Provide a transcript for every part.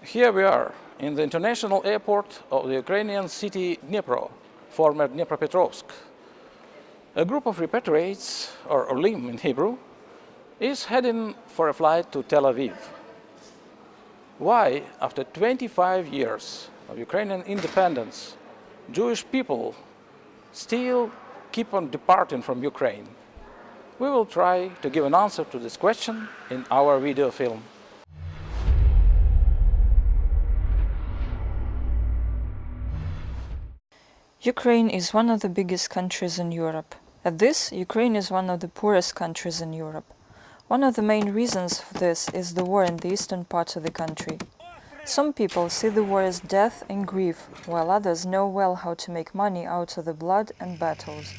Here we are, in the international airport of the Ukrainian city Dnipro, former Dnipropetrovsk. A group of repatriates, or olim in Hebrew, is heading for a flight to Tel Aviv. Why, after 25 years of Ukrainian independence, Jewish people still keep on departing from Ukraine? We will try to give an answer to this question in our video film. Ukraine is one of the biggest countries in Europe. At this, Ukraine is one of the poorest countries in Europe. One of the main reasons for this is the war in the eastern parts of the country. Some people see the war as death and grief, while others know well how to make money out of the blood and battles.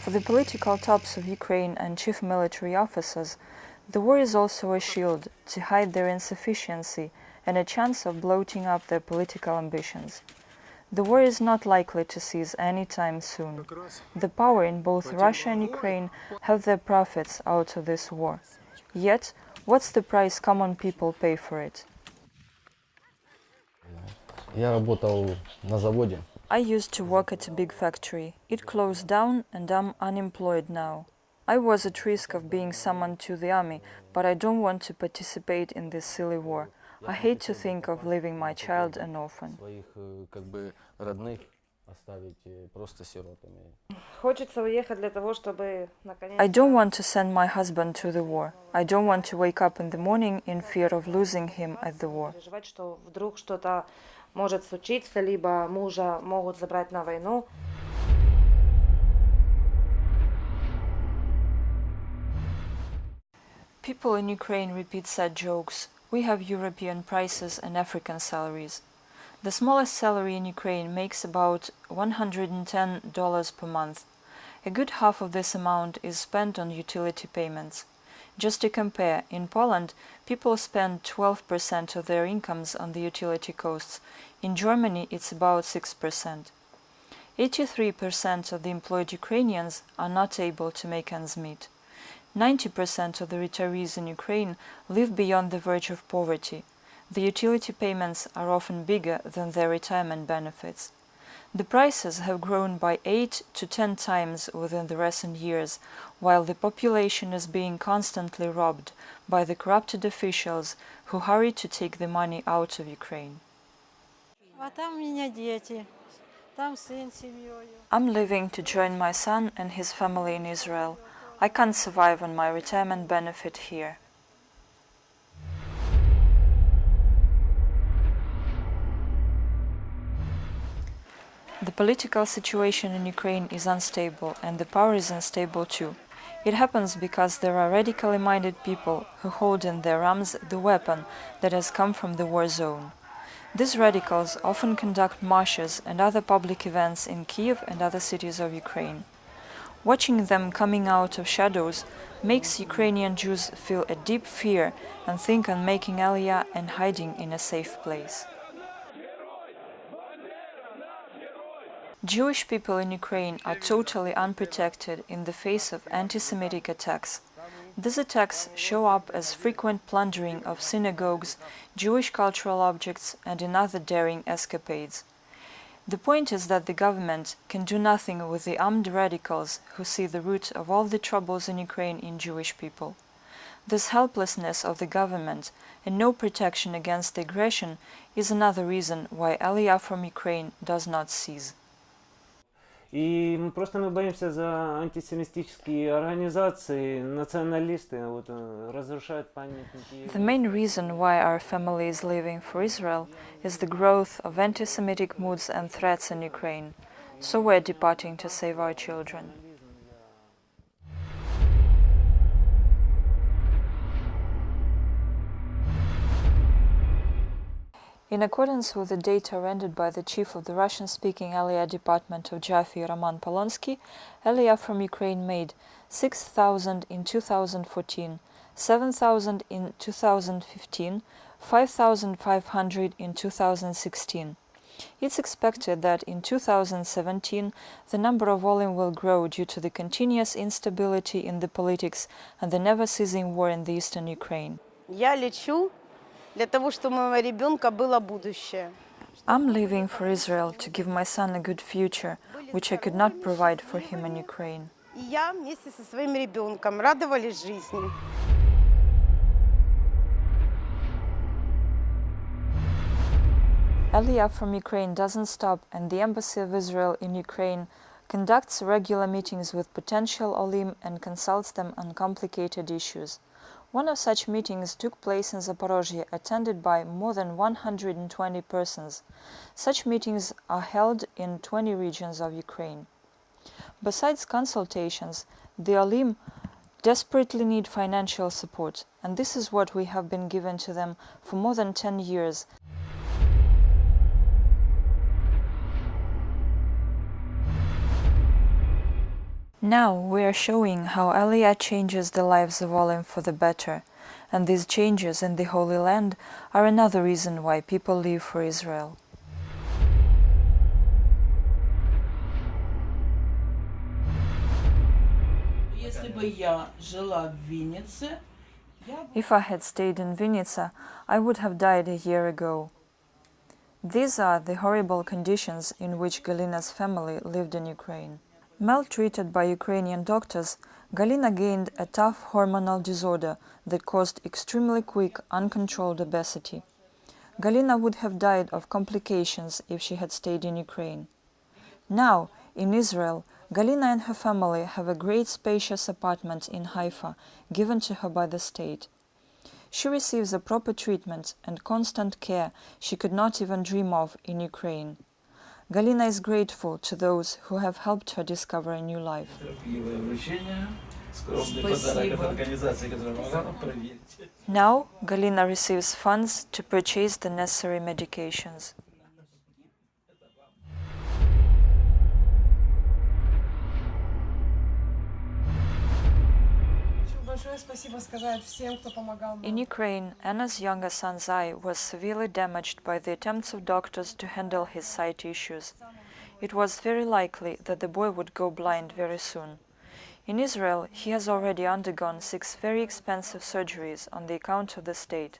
For the political tops of Ukraine and chief military officers, the war is also a shield to hide their insufficiency and a chance of bloating up their political ambitions. The war is not likely to cease anytime soon. The power in both Russia and Ukraine have their profits out of this war. Yet, what's the price common people pay for it? I used to work at a big factory. It closed down and I'm unemployed now. I was at risk of being summoned to the army, but I don't want to participate in this silly war. I hate to think of leaving my child an orphan. I don't want to send my husband to the war. I don't want to wake up in the morning in fear of losing him at the war. People in Ukraine repeat sad jokes. We have European prices and African salaries. The smallest salary in Ukraine makes about $110 per month. A good half of this amount is spent on utility payments. Just to compare, in Poland, people spend 12% of their incomes on the utility costs. In Germany, it's about 6%. 83% of the employed Ukrainians are not able to make ends meet. 90% of the retirees in Ukraine live beyond the verge of poverty. The utility payments are often bigger than their retirement benefits. The prices have grown by 8 to 10 times within the recent years, while the population is being constantly robbed by the corrupted officials who hurry to take the money out of Ukraine. I'm leaving to join my son and his family in Israel. I can't survive on my retirement benefit here. The political situation in Ukraine is unstable, and the power is unstable too. It happens because there are radically minded people who hold in their arms the weapon that has come from the war zone. These radicals often conduct marches and other public events in Kiev and other cities of Ukraine. Watching them coming out of shadows makes Ukrainian Jews feel a deep fear and think on making Aliyah and hiding in a safe place. Jewish people in Ukraine are totally unprotected in the face of anti-Semitic attacks. These attacks show up as frequent plundering of synagogues, Jewish cultural objects, and in other daring escapades. The point is that the government can do nothing with the armed radicals who see the root of all the troubles in Ukraine in Jewish people. This helplessness of the government and no protection against the aggression is another reason why Aliyah from Ukraine does not cease. И просто мы боимся за антисемитические организации, националисты разрушают памятники. The main reason why our family is leaving for Israel is the growth of anti-Semitic moods and threats in Ukraine. So we're departing to save our children. In accordance with the data rendered by the chief of the Russian-speaking Aliyah department of Jaffe, Roman Polonsky, Aliyah from Ukraine made 6,000 in 2014, 7,000 in 2015, 5,500 in 2016. It's expected that in 2017 the number of Olim will grow due to the continuous instability in the politics and the never-ceasing war in the eastern Ukraine. Я лечу для того, чтобы у моего ребенка было будущее. I'm leaving for Israel to give my son a good future, which I could not provide for him in Ukraine. И я вместе со своим ребенком радовались жизни. Aliyah from Ukraine doesn't stop, and the Embassy of Israel in Ukraine conducts regular meetings with potential olim and consults them on complicated issues. One of such meetings took place in Zaporozhye, attended by more than 120 persons. Such meetings are held in 20 regions of Ukraine. Besides consultations, the olim desperately need financial support, and this is what we have been given to them for more than 10 years. Now we are showing how Aliyah changes the lives of olim for the better, and these changes in the Holy Land are another reason why people leave for Israel. If I had stayed in Vinnytsia, I would have died a year ago. These are the horrible conditions in which Galina's family lived in Ukraine. Maltreated by Ukrainian doctors, Galina gained a tough hormonal disorder that caused extremely quick, uncontrolled obesity. Galina would have died of complications if she had stayed in Ukraine. Now, in Israel, Galina and her family have a great spacious apartment in Haifa, given to her by the state. She receives a proper treatment and constant care she could not even dream of in Ukraine. Galina is grateful to those who have helped her discover a new life. Now, Galina receives funds to purchase the necessary medications. In Ukraine, Anna's younger son's eye was severely damaged by the attempts of doctors to handle his sight issues. It was very likely that the boy would go blind very soon. In Israel, he has already undergone 6 very expensive surgeries on the account of the state.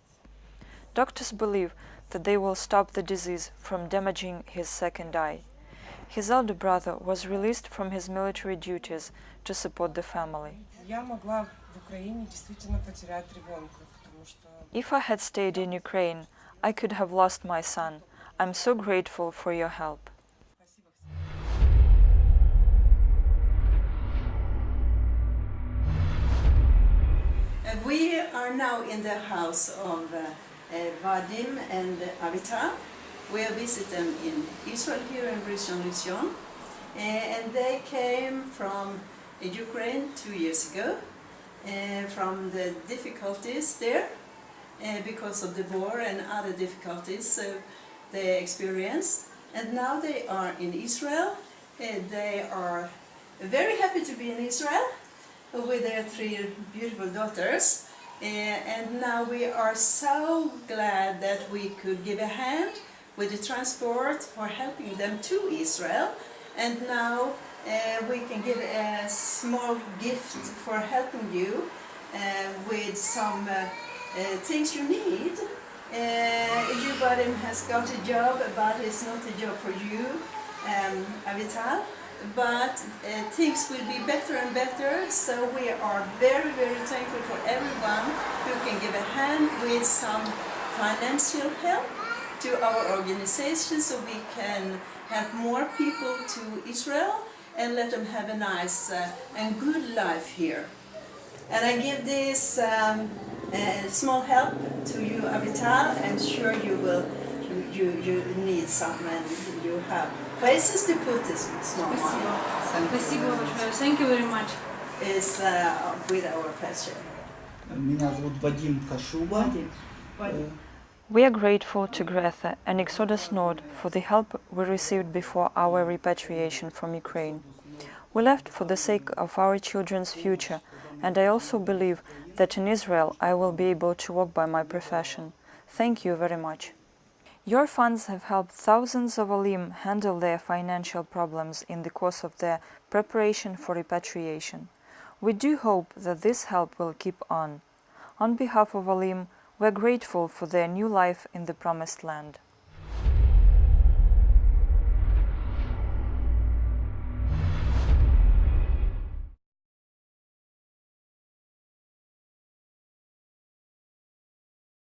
Doctors believe that they will stop the disease from damaging his second eye. His elder brother was released from his military duties to support the family. If I had stayed in Ukraine, I could have lost my son. I'm so grateful for your help. We are now in the house of Vadim and Avital. We are visiting in Israel here in Rishon LeZion, and they came from Ukraine 2 years ago, from the difficulties there because of the war and other difficulties they experienced. And now they are in Israel. They are very happy to be in Israel with their 3 beautiful daughters. And now we are so glad that we could give a hand with the transport for helping them to Israel. And now we can give a small gift for helping you with some things you need. Everybody has got a job, but it's not a job for you, Avital. But things will be better and better, so we are very, very thankful for everyone who can give a hand with some financial help to our organization, so we can have more people to Israel and let them have a nice and good life here. And I give this small help to you, Avital, and sure you will. You need some, and you have places to put this small one. Thank you very much. It's with our pleasure. Меня зовут Вадим Кашуба. We are grateful to Greta and Exodus Nord for the help we received before our repatriation from Ukraine. We left for the sake of our children's future, and I also believe that in Israel I will be able to walk by my profession. Thank you very much. Your funds have helped thousands of olim handle their financial problems in the course of their preparation for repatriation. We do hope that this help will keep on. On behalf of olim, We're grateful for their new life in the Promised Land.